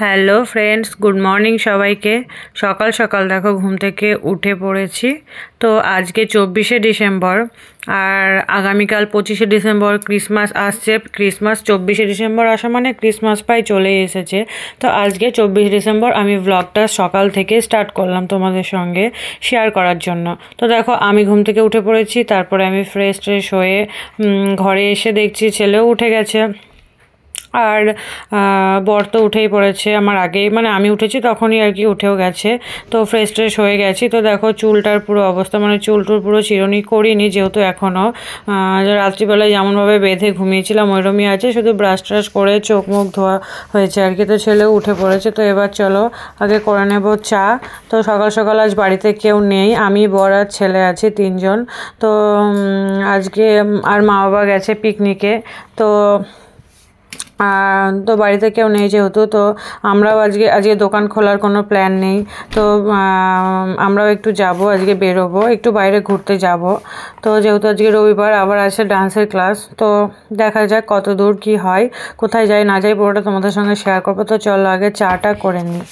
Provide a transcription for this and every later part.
Hello friends, good morning সবাইকে। সকাল সকাল দেখো ঘুম থেকে উঠে পড়েছি। তো আজকে 24শে ডিসেম্বর, আর আগামীকাল 25শে ডিসেম্বর ক্রিসমাস আসছে। ক্রিসমাস 24শে ডিসেম্বর আসা মানে ক্রিসমাস প্রায় চলেই এসেছে। তো আজকে 24 ডিসেম্বর আমি ব্লগটা সকাল থেকে স্টার্ট করলাম তোমাদের সঙ্গে শেয়ার করার জন্য। তো দেখো আমি ঘুম থেকে উঠে পড়েছি, তারপরে আমি ফ্রেশ ট্রেশ হয়ে ঘরে এসে দেখছি ছেলেও উঠে গেছে, আর বর তো উঠেই পড়েছে আমার আগেই, মানে আমি উঠেছি তখনই আর কি উঠেও গেছে। তো ফ্রেশ ট্রেশ হয়ে গেছি। তো দেখো চুলটার পুরো অবস্থা, মানে চুল টুল পুরো চিরুনি করিনি, যেহেতু এখনও রাত্রিবেলায় যেমনভাবে বেঁধে ঘুমিয়েছিলাম ওইরকমই আছে, শুধু ব্রাশ ট্রাশ করে চোখ মুখ ধোয়া হয়েছে আর কি। তো ছেলেও উঠে পড়েছে। তো এবার চলো আগে করে নেব চা। তো সকাল সকাল আজ বাড়িতে কেউ নেই, আমি বর আর ছেলে আছি, 3 জন। তো আজকে আর মা বাবা গেছে পিকনিকে। তো বাড়িতে কেউ নেই যেহেতু, তো আমরাও আজকে দোকান খোলার কোনো প্ল্যান নেই। তো আমরাও একটু যাব, আজকে বেরোবো, একটু বাইরে ঘুরতে যাব। তো যেহেতু আজকে রবিবার, আবার আছে ডান্সের ক্লাস। তো দেখা যাক কত দূর কী হয়, কোথায় যাই না যাই পুরোটা তোমাদের সঙ্গে শেয়ার করবো। তো চলো আগে চাটা করে নিই।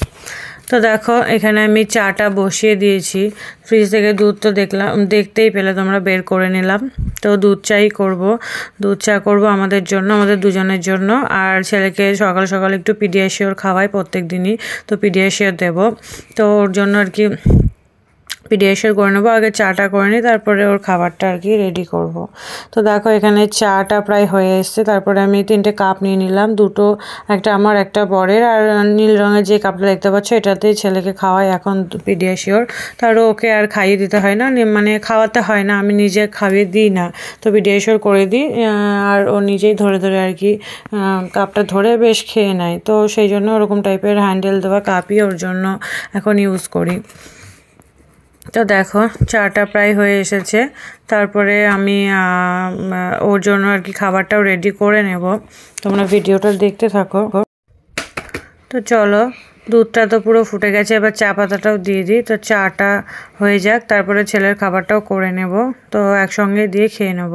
তো দেখো এখানে আমি চাটা বসিয়ে দিয়েছি। ফ্রিজ থেকে দুধ তো দেখতেই পেলে তোমরা, বের করে নিলাম। তো দুধ চাই করব, দুধ চা করব আমাদের জন্য, আমাদের দুজনের জন্য। আর ছেলেকে সকাল সকাল একটু পিডিয়াশিওর খাওয়াই প্রত্যেক দিনই, তো পিডিয়াশিওর দেবো। তো ওর জন্য আর কি পিডিয়াশিওর করে নেবো। আগে চাটা করে নিই, তারপরে ওর খাবারটা আর কি রেডি করব। তো দেখো এখানে চাটা প্রায় হয়ে এসছে। তারপরে আমি 3টে কাপ নিয়ে নিলাম, দুটো, একটা আমার একটা বরের। আর নীল রঙের যে কাপটা দেখতে পাচ্ছ এটাতেই ছেলেকে খাওয়াই এখন পিডিয়াশিওর। তারও ওকে আর খাইয়ে দিতে হয় না, মানে খাওয়াতে হয় না, আমি নিজে খাইয়ে দিই না। তো পিডিয়াশিওর করে দিই, আর ও নিজেই ধরে ধরে আর কি কাপটা ধরে বেশ খেয়ে নেয়। তো সেই জন্য ওরকম টাইপের হ্যান্ডেল দেওয়া কাপই ওর জন্য এখন ইউজ করি। তো দেখো চাটা প্রায় হয়ে এসেছে। তারপরে আমি ওর জন্য আর কি খাবারটাও রেডি করে নেব, তোমরা ভিডিওটা দেখতে থাকো। তো চলো, দুধটা তো পুরো ফুটে গেছে, এবার চা পাতাটাও দিয়ে দিই। তো চাটা হয়ে যাক, তারপরে ছেলের খাবারটাও করে নেব, তো একসঙ্গে দিয়ে খেয়ে নেব।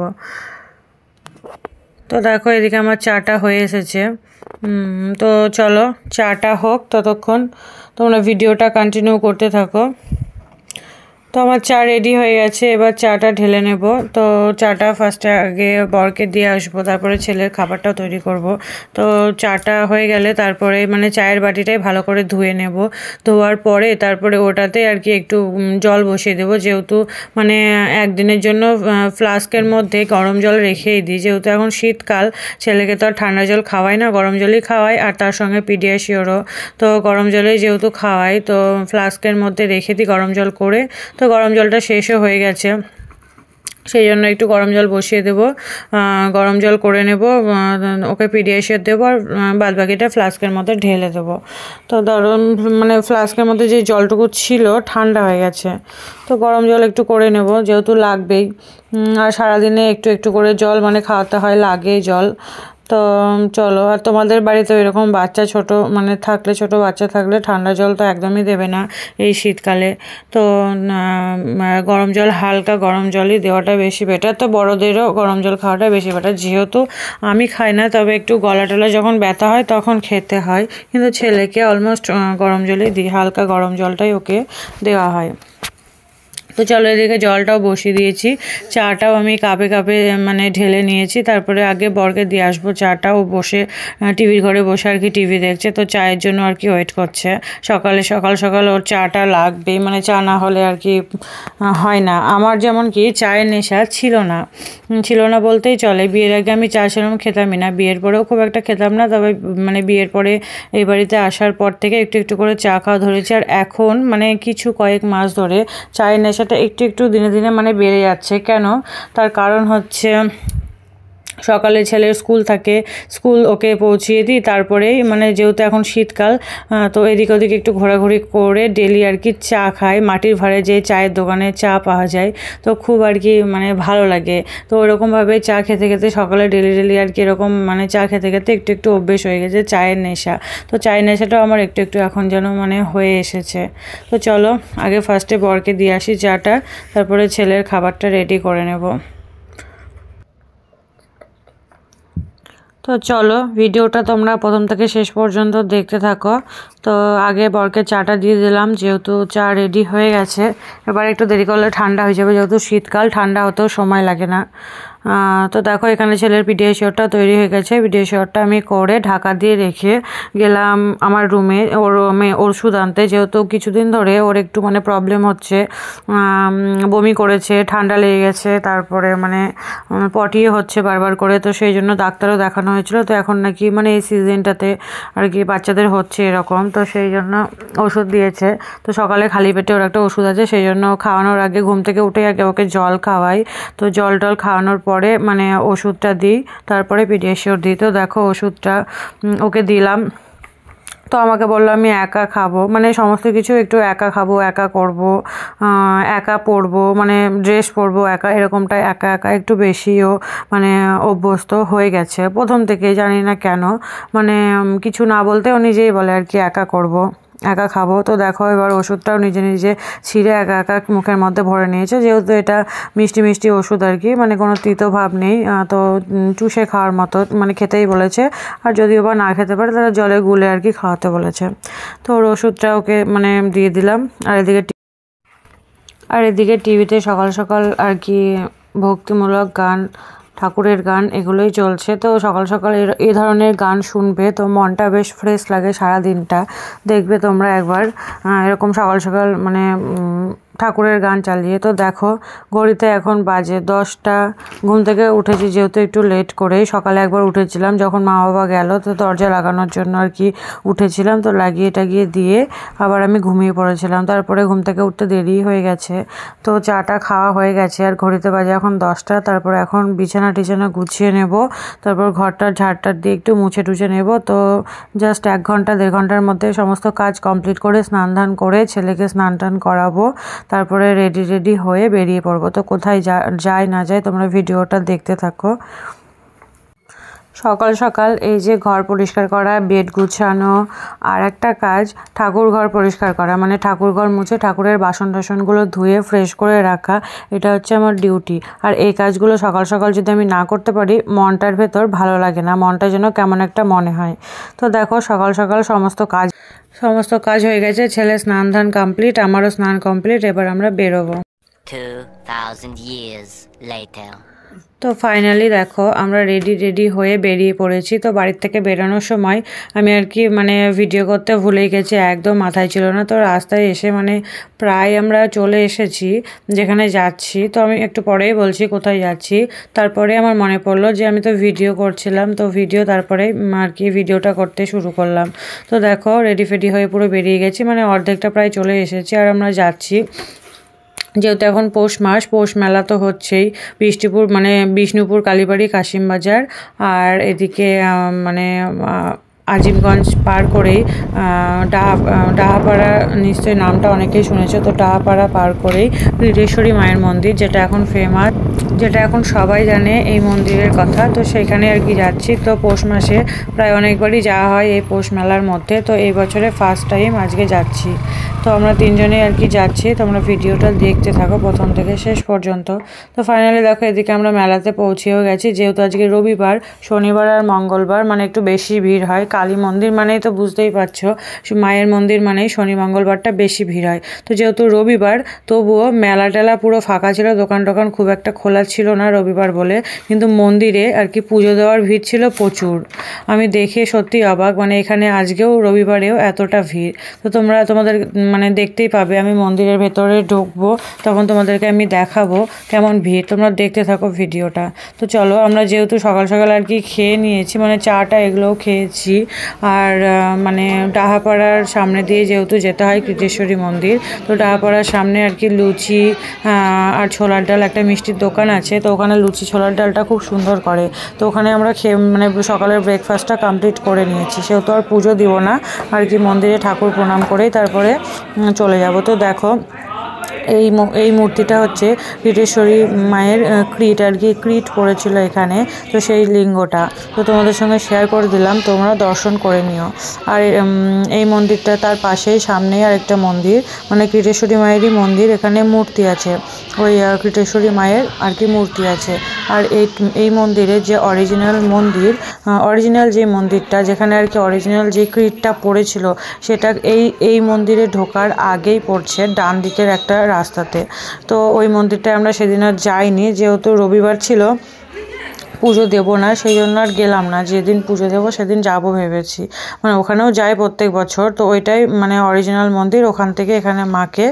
তো দেখো এদিকে আমার চাটা হয়ে এসেছে। তো চলো চাটা হোক, ততক্ষণ তোমরা ভিডিওটা কন্টিনিউ করতে থাকো। তো আমার চা রেডি হয়ে গেছে, এবার চাটা ঢেলে নেব। তো চাটা ফার্স্টে আগে বরকে দিয়ে আসবো, তারপরে ছেলের খাবারটাও তৈরি করব। তো চাটা হয়ে গেলে তারপরে মানে চায়ের বাটিটাই ভালো করে ধুয়ে নেব। ধোয়ার পরে তারপরে ওটাতে আর কি একটু জল বসিয়ে দেবো, যেহেতু মানে একদিনের জন্য ফ্লাস্কের মধ্যে গরম জল রেখেই দিই, যেহেতু এখন শীতকাল, ছেলেকে তো আর ঠান্ডা জল খাওয়াই না, গরম জলই খাওয়াই। আর তার সঙ্গে পিডিয়াশিওরও, তো গরম জলেই যেহেতু খাওয়াই, তো ফ্লাস্কের মধ্যে রেখে দিই গরম জল করে। তো গরম জলটা শেষও হয়ে গেছে, সেই জন্য একটু গরম জল বসিয়ে দেবো, গরম জল করে নেব, ওকে পিডিয়াশিওর দেবো, আর বাদবাকিটা ফ্লাস্কের মধ্যে ঢেলে দেবো। তো ধরো মানে ফ্লাস্কের মধ্যে যে জলটুকু ছিল ঠান্ডা হয়ে গেছে, তো গরম জল একটু করে নেব, যেহেতু লাগবেই। আর সারাদিনে একটু একটু করে জল মানে খাওয়াতে হয়, লাগেই জল। তো চলো, আর তোমাদের বাড়িতে এরকম বাচ্চা ছোট মানে থাকলে, ছোট বাচ্চা থাকলে ঠান্ডা জল তো একদমই দেবে না এই শীতকালে। তো গরম জল, হালকা গরম জলই দেওয়াটা বেশি বেটার। তো বড়োদেরও গরম জল খাওয়াটা বেশি বেটার, যেহেতু আমি খাই না, তবে একটু গলা টলা যখন ব্যথা হয় তখন খেতে হয়, কিন্তু ছেলেকে অলমোস্ট গরম জলই দিই, হালকা গরম জলটাই ওকে দেওয়া হয়। তো চলো এদিকে জলটাও বসিয়ে দিয়েছি, চাটাও আমি কাপে কাপে মানে ঢেলে নিয়েছি। তারপরে আগে বরকে দিয়ে আসবো চাটাও, বসে টিভির ঘরে বসে আর কি টিভি দেখছে, তো চায়ের জন্য আর কি ওয়েট করছে। সকাল সকাল ওর চাটা লাগবেই, মানে চা না হলে আর কি হয় না। আমার যেমন কি চায়ের নেশা ছিল না বলতেই চলে। বিয়ের আগে আমি চা সেরকম খেতামই না, বিয়ের পরেও খুব একটা খেতাম না, তবে মানে বিয়ের পরে এই বাড়িতে আসার পর থেকে একটু একটু করে চা খাওয়া ধরেছি। আর এখন মানে কয়েক মাস ধরে চায়ের নেশা একটু একটু দিনে দিনে মানে বেড়ে যাচ্ছে। কেন? তার কারণ হচ্ছে সকালে ছেলের স্কুল থাকে, স্কুল ওকে পৌঁছিয়ে দিই, তারপরেই মানে যেহেতু এখন শীতকাল, তো এদিক ওদিক একটু ঘোরাঘুরি করে ডেলি আর কি চা খাই। মাটির ভাড়ে যে চায়ের দোকানে চা পাওয়া যায়, তো খুব আর কি মানে ভালো লাগে। তো ওরকমভাবে চা খেতে খেতে সকালে ডেলি আর কি এরকম মানে চা খেতে খেতে একটু একটু অভ্যেস হয়ে গেছে চায়ের নেশা। তো চায়ের নেশাটাও আমার একটু একটু এখন যেন মানে হয়ে এসেছে। তো চলো আগে ফার্স্টে বরকে দিয়ে আসি চাটা, তারপরে ছেলের খাবারটা রেডি করে নেব। তো চলো ভিডিওটা তোমরা প্রথম থেকে শেষ পর্যন্ত দেখতে থাকো। তো আগে বরকে চাটা দিয়ে দিলাম, যেহেতু চা রেডি হয়ে গেছে। এবার একটু দেরি করলে ঠান্ডা হয়ে যাবে, যেহেতু শীতকাল, ঠান্ডা হতেও সময় লাগে না। তো দেখো এখানে ছেলের পিডিয়াশিওরটা তৈরি হয়ে গেছে। পিডিয়াশিওরটা আমি করে ঢাকা দিয়ে রেখে গেলাম আমার রুমে, ওষুধ আনতে, যেহেতু কিছুদিন ধরে ওর একটু মানে প্রবলেম হচ্ছে, বমি করেছে, ঠান্ডা লেগে গেছে, তারপরে মানে পটিও হচ্ছে বারবার করে। তো সেই জন্য ডাক্তারও দেখানো হয়েছিল। তো এখন নাকি মানে এই সিজনটাতে আর কি বাচ্চাদের হচ্ছে এরকম, তো সেই জন্য ওষুধ দিয়েছে। তো সকালে খালি পেটে ওর একটা ওষুধ আছে, সেই জন্য খাওয়ানোর আগে ঘুম থেকে উঠে আগে ওকে জল খাওয়াই। তো জল টল খাওয়ানোর পরে মানে ওষুধটা দিই, তারপরে পিডিয়াশিওর দিই। তো দেখো ওষুধটা ওকে দিলাম। তো আমাকে বললো আমি একা খাবো, মানে সমস্ত কিছু একটু একা খাবো, একা করব, একা পরবো, মানে ড্রেস পরবো একা, এরকমটা একা একা একটু বেশিও মানে অভ্যস্ত হয়ে গেছে প্রথম থেকে, জানি না কেন, মানে কিছু না বলতে ও নিজেই বলে আর কি একা করব, একা খাবো। তো দেখো এবার ওষুধটাও নিজে নিজে ছিঁড়ে একা একা মুখের মধ্যে ভরে নিয়েছে, যেহেতু এটা মিষ্টি মিষ্টি ওষুধ আর কি, মানে কোনো তিতো ভাব নেই। তো চুষে খাওয়ার মতো মানে খেতেই বলেছে, আর যদিও বা না খেতে পারে তাহলে জলে গুলে আর কি খাওয়াতে বলেছে। তো ওর ওষুধটা ওকে মানে দিয়ে দিলাম। আর এদিকে টিভিতে সকাল সকাল আর কি ভক্তিমূলক গান, ঠাকুরের গান এগুলোই চলছে। তো সকাল সকাল এই ধরনের গান শুনবে তো মনটা বেশ ফ্রেশ লাগে, সারা দিনটা দেখবে তোমরা একবার এরকম সকাল সকাল মানে ঠাকুরের গান চালিয়ে। তো দেখো ঘড়িতে এখন বাজে 10টা। ঘুম থেকে উঠেছি যেহেতু একটু লেট করেই, সকালে একবার উঠেছিলাম যখন মা বাবা গেল, তো দরজা লাগানোর জন্য আর কি উঠেছিলাম। তো লাগিয়ে টাগিয়ে দিয়ে আবার আমি ঘুমিয়ে পড়েছিলাম, তারপরে ঘুম থেকে উঠতে দেরি হয়ে গেছে। তো চাটা খাওয়া হয়ে গেছে, আর ঘড়িতে বাজে এখন 10টা। তারপর এখন বিছানা টিছানা গুছিয়ে নেব, তারপর ঘরটা ঝাড়টার দিয়ে একটু মুছে টুছে নেব। তো জাস্ট 1-1.5 ঘন্টার মধ্যে সমস্ত কাজ কমপ্লিট করে স্নান ধান করে ছেলেকে স্নান টান করাবো, তারপরে রেডি হয়ে বেরিয়ে পড়বো। তো কোথায় যায় না যায় তোমরা ভিডিওটা দেখতে থাকো। সকাল সকাল এই যে ঘর পরিষ্কার করা, বেড গুছানো, আর একটা কাজ ঠাকুর ঘর পরিষ্কার করা, মানে ঠাকুর ঘর মুছে ঠাকুরের বাসন টাসনগুলো ধুয়ে ফ্রেশ করে রাখা, এটা হচ্ছে আমার ডিউটি। আর এই কাজগুলো সকাল সকাল যদি আমি না করতে পারি মনটার ভেতর ভালো লাগে না, মনটা যেন কেমন একটা মনে হয়। তো দেখো সকাল সকাল সমস্ত কাজ হয়ে গেছে, ছেলে স্নান ধান কমপ্লিট, আমারও স্নান কমপ্লিট। এবার আমরা বেরোবো। 2000 years later. তো ফাইনালি দেখো আমরা রেডি হয়ে বেরিয়ে পড়েছি। তো বাড়ির থেকে বেরোনোর সময় আমি আর কি মানে ভিডিও করতে ভুলেই গেছি, একদম মাথায় ছিল না। তো রাস্তায় এসে মানে প্রায় আমরা চলে এসেছি যেখানে যাচ্ছি। তো আমি একটু পরেই বলছি কোথায় যাচ্ছি। তারপরে আমার মনে পড়লো যে আমি তো ভিডিও করছিলাম, তো তারপরে আর কি ভিডিওটা করতে শুরু করলাম। তো দেখো রেডি ফেডি হয়ে পুরো বেরিয়ে গেছি, মানে অর্ধেকটা প্রায় চলে এসেছি। আর আমরা যাচ্ছি যেহেতু এখন পৌষ মাস, পৌষ মেলা তো হচ্ছেই, বিষ্ণুপুর, কালীবাড়ি, কাশিমবাজার, আর এদিকে মানে আজিমগঞ্জ পার করেই ডাহাপাড়া, নিশ্চয়ই নামটা অনেকেই শুনেছে। তো ডাহাপাড়া পার করেই বীরেশ্বরী মায়ের মন্দির, যেটা এখন ফেমাস, যেটা এখন সবাই জানে এই মন্দিরের কথা। তো সেইখানে আর কি যাচ্ছি। তো পৌষ মাসে প্রায় অনেকবারই যাওয়া হয় এই পৌষ মেলার মধ্যে, তো এই বছরে ফার্স্ট টাইম আজকে যাচ্ছি। তো আমরা 3জনেই আর কি যাচ্ছি, তোমরা ভিডিওটা দেখতে থাকো প্রথম থেকে শেষ পর্যন্ত। তো ফাইনালি দেখো এদিকে আমরা মেলাতে পৌঁছেও গেছি, যেহেতু আজকে রবিবার, শনিবার আর মঙ্গলবার মানে একটু বেশি ভিড় হয়। কালী মন্দির মানেই তো বুঝতেই পারছো, মায়ের মন্দির মানেই শনি মঙ্গলবারটা বেশি ভিড় হয়। তো যেহেতু রবিবার, তবুও মেলা টেলা পুরো ফাঁকা ছিল, দোকান টোকান খুব একটা খোলা ছিল না রবিবার বলে, কিন্তু মন্দিরে আর কি পুজো দেওয়ার ভিড় ছিল প্রচুর। আমি দেখে সত্যি অবাক, মানে এখানে আজকেও রবিবারেও এতটা ভিড়। তো তোমাদের মানে দেখতেই পাবে, আমি মন্দিরের ভেতরে ঢুকবো তখন তোমাদেরকে আমি দেখাবো কেমন ভিড়, তোমরা দেখতে থাকো ভিডিওটা। তো চলো আমরা যেহেতু সকাল সকাল আর কি খেয়ে নিয়েছি, মানে চাটা এগুলোও খেয়েছি, আর মানে ডাহাপাড়ার সামনে দিয়ে যেহেতু যেতে হয় কৃতেশ্বরী মন্দির, তো ডাহাপাড়ার সামনে আর কি লুচি আর ছোলার ডাল একটা মিষ্টির দোকান আছে। তো ওখানে লুচি ছোলার ডালটা খুব সুন্দর করে। তো ওখানে আমরা মানে সকালের ব্রেকফাস্টটা কমপ্লিট করে নিয়েছি, সেহেতু আর পুজো দিব না আর কি, মন্দিরে ঠাকুর প্রণাম করেই তারপরে চলে যাব। তো দেখো এই মূর্তিটা হচ্ছে ক্রীটেশ্বরী মায়ের ক্রিট আর কি, ক্রিট পড়েছিল এখানে, তো সেই লিঙ্গটা তো তোমাদের সঙ্গে শেয়ার করে দিলাম, তোমরা দর্শন করে নিও। আর এই মন্দিরটা তার পাশেই সামনেই আরেকটা মন্দির, মানে ক্রীটেশ্বরী মায়েরই মন্দির, এখানে মূর্তি আছে, ওই ক্রীটেশ্বরী মায়ের আর কি মূর্তি আছে। আর এই মন্দিরের যে অরিজিনাল যে মন্দিরটা, যেখানে আর কি অরিজিনাল যে ক্রিটটা পড়েছিল, সেটা এই মন্দিরে ঢোকার আগেই পড়ছে ডান দিকের একটা রাস্তাতে। তো ওই মন্দিরটায় আমরা সেদিন আর যাইনি, যেহেতু রবিবার ছিল, পুজো দেবো না, সেই জন্য আর গেলাম না। যেদিন পুজো দেবো সেদিন যাবো ভেবেছি, মানে ওখানেও যাই প্রত্যেক বছর, তো ওইটাই মানে অরিজিনাল মন্দির, ওখান থেকে এখানে মাকে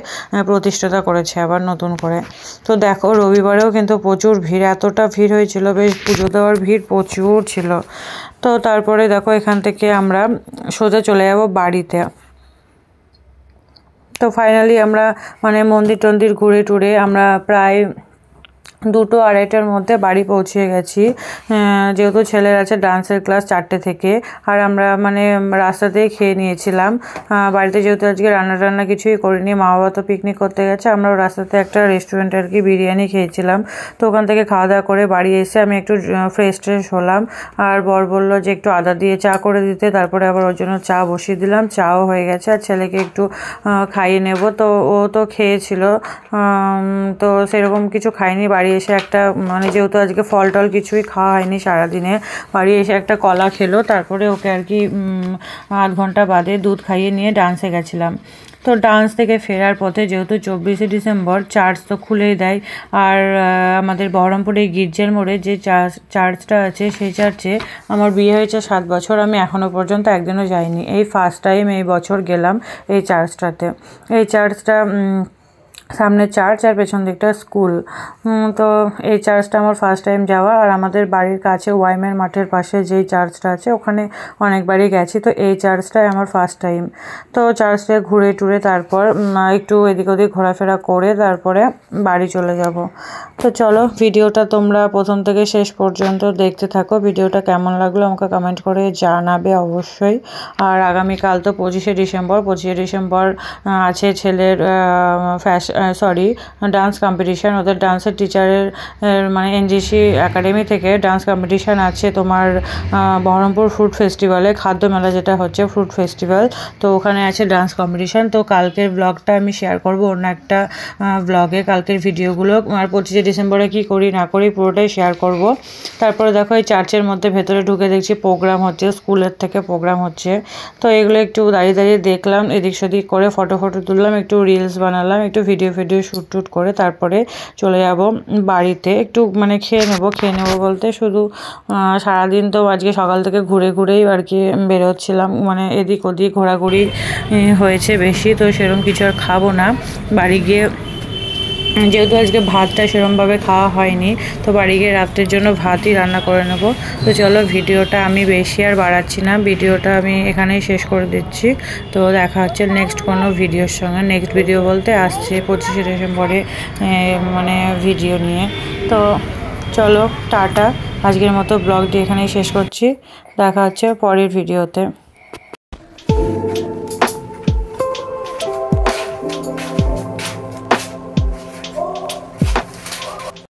প্রতিষ্ঠাতা করেছে আবার নতুন করে। তো দেখো রবিবারেও কিন্তু প্রচুর ভিড়, এতটা ভিড় হয়েছিল, বেশ পুজো দেওয়ার ভিড় প্রচুর ছিল। তো তারপরে দেখো এখান থেকে আমরা সোজা চলে যাব বাড়িতে। তো ফাইনালি আমরা মানে মন্দির টন্দির ঘুরে টুরে আমরা প্রায় 2-2:30টার মধ্যে বাড়ি পৌঁছে গেছি, যেহেতু ছেলের আছে ডান্সের ক্লাস 4টে থেকে। আর আমরা মানে রাস্তাতেই খেয়ে নিয়েছিলাম, বাড়িতে যেহেতু আজকে রান্না কিছুই করিনি, মা বাবা তো পিকনিক করতে গেছে, আমরাও রাস্তাতে একটা রেস্টুরেন্টে আর কি বিরিয়ানি খেয়েছিলাম। তো ওখান থেকে খাওয়া দাওয়া করে বাড়ি এসে আমি একটু ফ্রেশ হলাম, আর বর বললো যে একটু আদা দিয়ে চা করে দিতে, তারপরে আবার ওর জন্য চা বসিয়ে দিলাম, চাও হয়ে গেছে। আর ছেলেকে একটু খাইয়ে নেব, তো ও তো খেয়েছিল, তো সেরকম কিছু খাইনি। বাড়ি এসে একটা মানে যেহেতু আজকে ফল টল কিছুই খাওয়া হয়নি সারাদিনে, বাড়ি এসে একটা কলা খেলো, তারপরে ওকে আর কি আধ ঘন্টা বাদে দুধ খাইয়ে নিয়ে ডান্সে গেছিলাম। তো ডান্স থেকে ফেরার পথে যেহেতু 24শে ডিসেম্বর চার্চ তো খুলেই দেয়, আর আমাদের বহরমপুরে গির্জার মোড়ে যে চার্চটা আছে, সেই চার্চে আমার বিয়ে হয়েছে 7 বছর, আমি এখনও পর্যন্ত একদিনও যাইনি। এই ফার্স্ট টাইম এই বছর গেলাম এই চার্চটাতে। এই চার্চটা সামনে চার্চ আর পেছন দিকটা স্কুল, তো এই চার্চটা আমার ফার্স্ট টাইম যাওয়া। আর আমাদের বাড়ির কাছে ওয়াইমের মাঠের পাশে যেই চার্চটা আছে ওখানে অনেকবারই গেছি, তো এই চার্চটাই আমার ফার্স্ট টাইম। তো চার্চটা ঘুরে টুরে তারপর একটু এদিক ওদিক ঘোরাফেরা করে তারপরে বাড়ি চলে যাব। তো চলো ভিডিওটা তোমরা প্রথম থেকে শেষ পর্যন্ত দেখতে থাকো, ভিডিওটা কেমন লাগলো আমাকে কমেন্ট করে জানাবে অবশ্যই। আর আগামীকাল তো 25শে ডিসেম্বর আছে ছেলের ডান্স কম্পিটিশান, ওদের ডান্সের টিচারের মানে এনজিসি একাডেমি থেকে ডান্স কম্পিটিশান আছে তোমার বহরমপুর ফ্রুট ফেস্টিভ্যালে, খাদ্য মেলা যেটা হচ্ছে ফ্রুট ফেস্টিভ্যাল, তো ওখানে আছে ডান্স কম্পিটিশান। তো কালকের ব্লগটা আমি শেয়ার করব অন্য একটা ব্লগে, কালকের ভিডিওগুলো, আর 25শে ডিসেম্বরে কী করি না করি পুরোটাই শেয়ার করব। তারপরে দেখো এই চার্চের মধ্যে ভেতরে ঢুকে দেখছি প্রোগ্রাম হচ্ছে, স্কুলের থেকে প্রোগ্রাম হচ্ছে, তো এগুলো একটু দাঁড়িয়ে দেখলাম, এদিক সেদিক করে ফটো তুললাম, একটু রিলস বানালাম, একটু ভিডিও শ্যুট করে তারপরে চলে যাব বাড়িতে। একটু মানে খেয়ে নেবো বলতে শুধু সারাদিন তো আজকে সকাল থেকে ঘুরেই আর কি বেরোচ্ছিলাম, মানে এদিক ওদিক ঘোরাঘুরি হয়েছে বেশি, তো সেরকম কিছু আর খাবো না। বাড়ি গিয়ে যেহেতু আজকে ভাতটা সেরকমভাবে খাওয়া হয়নি, তো বাড়ি গিয়ে রাত্রের জন্য ভাতই রান্না করে নেব। তো চলো ভিডিওটা আমি বেশি আর বাড়াচ্ছি না, ভিডিওটা আমি এখানেই শেষ করে দিচ্ছি। তো দেখা হচ্ছে নেক্সট কোনো ভিডিওর সঙ্গে, নেক্সট ভিডিও বলতে আসছে 25শে ডিসেম্বরে মানে ভিডিও নিয়ে। তো চলো টাটা, আজকের মতো ব্লগটি এখানেই শেষ করছি, দেখা হচ্ছে পরের ভিডিওতে।